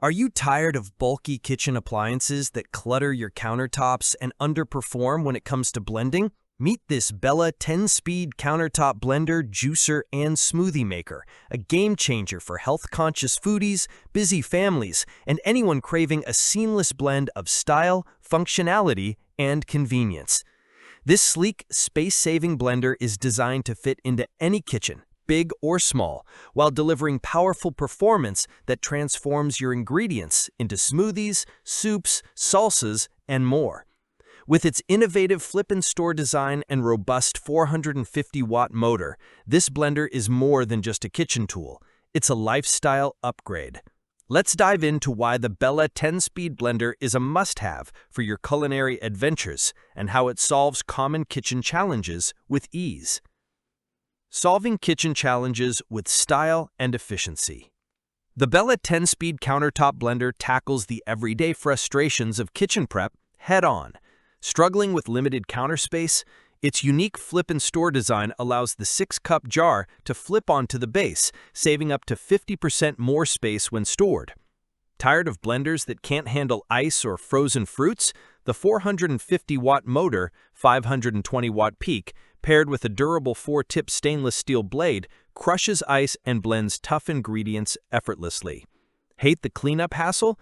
Are you tired of bulky kitchen appliances that clutter your countertops and underperform when it comes to blending? Meet this Bella 10-speed countertop blender, juicer, and smoothie maker, a game changer for health-conscious foodies, busy families, and anyone craving a seamless blend of style, functionality, and convenience. This sleek, space-saving blender is designed to fit into any kitchen, big or small, while delivering powerful performance that transforms your ingredients into smoothies, soups, salsas, and more. With its innovative flip-and-store design and robust 450-watt motor, this blender is more than just a kitchen tool. It's a lifestyle upgrade. Let's dive into why the Bella 10-speed blender is a must-have for your culinary adventures and how it solves common kitchen challenges with ease. Solving kitchen challenges with style and efficiency. The Bella 10-speed countertop blender tackles the everyday frustrations of kitchen prep head-on. Struggling with limited counter space, its unique flip-and-store design allows the 6-cup jar to flip onto the base, saving up to 50% more space when stored. Tired of blenders that can't handle ice or frozen fruits? The 450-watt motor, 520-watt peak, paired with a durable 4-tip stainless steel blade, crushes ice and blends tough ingredients effortlessly. Hate the cleanup hassle?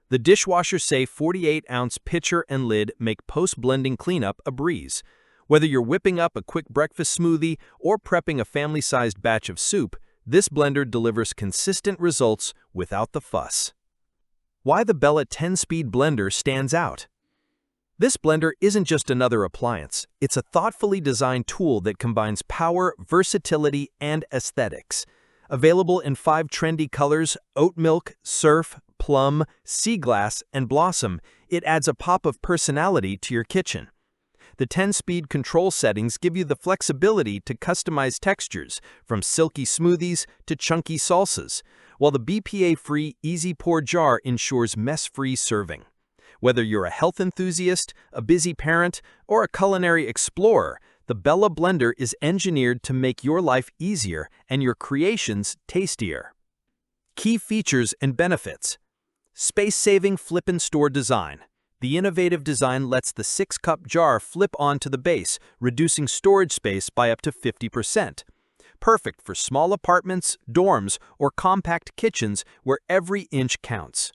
The dishwasher-safe 48-ounce pitcher and lid make post-blending cleanup a breeze. Whether you're whipping up a quick breakfast smoothie or prepping a family-sized batch of soup, this blender delivers consistent results without the fuss. Why the Bella 10-speed blender stands out. This blender isn't just another appliance, it's a thoughtfully designed tool that combines power, versatility, and aesthetics. Available in 5 trendy colors, oat milk, surf, plum, sea glass, and blossom, it adds a pop of personality to your kitchen. The 10-speed control settings give you the flexibility to customize textures, from silky smoothies to chunky salsas, while the BPA-free Easy Pour jar ensures mess-free serving. Whether you're a health enthusiast, a busy parent, or a culinary explorer, the Bella blender is engineered to make your life easier and your creations tastier. Key features and benefits. Space-saving flip-and-store design. The innovative design lets the 6-cup jar flip onto the base, reducing storage space by up to 50%. Perfect for small apartments, dorms, or compact kitchens where every inch counts.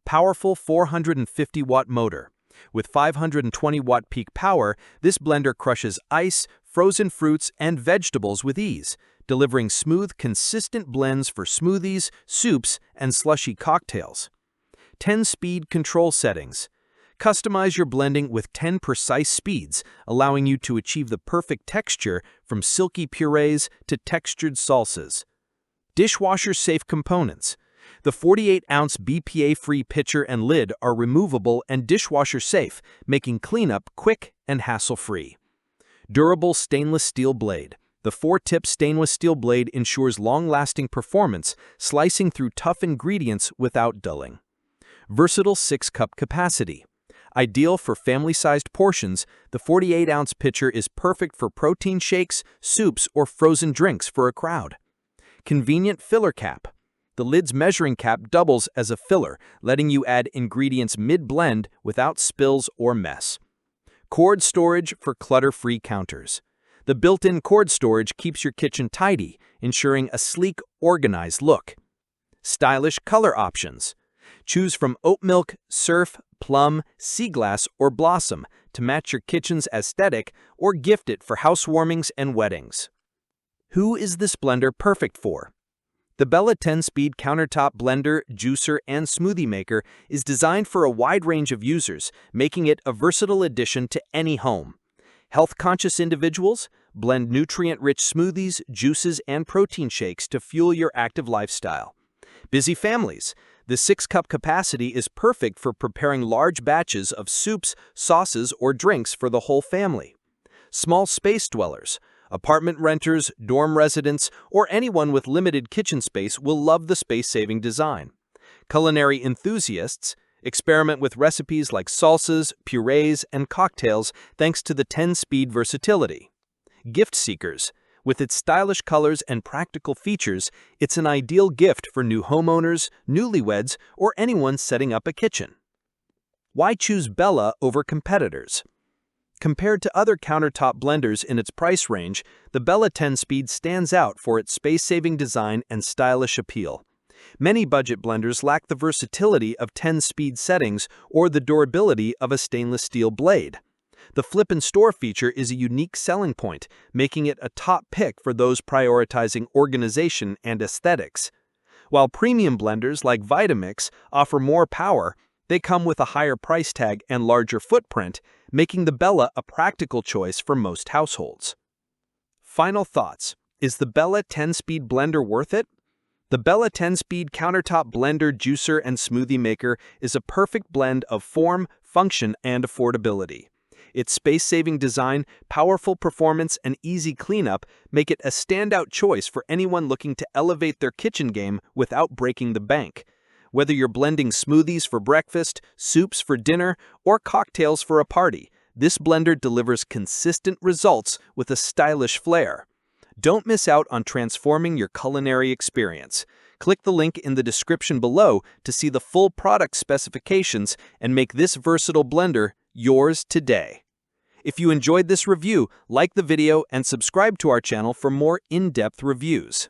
Powerful 450-watt motor. With 520-watt peak power, this blender crushes ice, frozen fruits, and vegetables with ease, delivering smooth, consistent blends for smoothies, soups, and slushy cocktails. 10-speed control settings. Customize your blending with 10 precise speeds, allowing you to achieve the perfect texture from silky purees to textured salsas. Dishwasher-safe components. The 48-ounce BPA-free pitcher and lid are removable and dishwasher-safe, making cleanup quick and hassle-free. Durable stainless steel blade. The 4-tip stainless steel blade ensures long-lasting performance, slicing through tough ingredients without dulling. Versatile 6-cup capacity. Ideal for family-sized portions, the 48-ounce pitcher is perfect for protein shakes, soups, or frozen drinks for a crowd. Convenient filler cap. The lid's measuring cap doubles as a filler, letting you add ingredients mid-blend without spills or mess. Cord storage for clutter-free counters. The built-in cord storage keeps your kitchen tidy, ensuring a sleek, organized look. Stylish color options. Choose from oat milk, surf, plum, sea glass, or blossom to match your kitchen's aesthetic or gift it for housewarmings and weddings. Who is this blender perfect for? The Bella 10-speed countertop blender, juicer, and smoothie maker is designed for a wide range of users, making it a versatile addition to any home. Health-conscious individuals? Blend nutrient-rich smoothies, juices, and protein shakes to fuel your active lifestyle. Busy families? The 6-cup capacity is perfect for preparing large batches of soups, sauces, or drinks for the whole family. Small space dwellers? Apartment renters, dorm residents, or anyone with limited kitchen space will love the space-saving design. Culinary enthusiasts? Experiment with recipes like salsas, purees, and cocktails thanks to the 10-speed versatility. Gift seekers? With its stylish colors and practical features, it's an ideal gift for new homeowners, newlyweds, or anyone setting up a kitchen. Why choose Bella over competitors? Compared to other countertop blenders in its price range, the Bella 10 Speed stands out for its space-saving design and stylish appeal. Many budget blenders lack the versatility of 10-speed settings or the durability of a stainless steel blade. The Flip and Store feature is a unique selling point, making it a top pick for those prioritizing organization and aesthetics. While premium blenders like Vitamix offer more power, they come with a higher price tag and larger footprint, making the Bella a practical choice for most households. Final thoughts. Is the Bella 10-speed blender worth it? The Bella 10-speed countertop blender, juicer, and smoothie maker is a perfect blend of form, function, and affordability. Its space-saving design, powerful performance, and easy cleanup make it a standout choice for anyone looking to elevate their kitchen game without breaking the bank. Whether you're blending smoothies for breakfast, soups for dinner, or cocktails for a party, this blender delivers consistent results with a stylish flair. Don't miss out on transforming your culinary experience. Click the link in the description below to see the full product specifications and make this versatile blender yours today. If you enjoyed this review, like the video and subscribe to our channel for more in-depth reviews.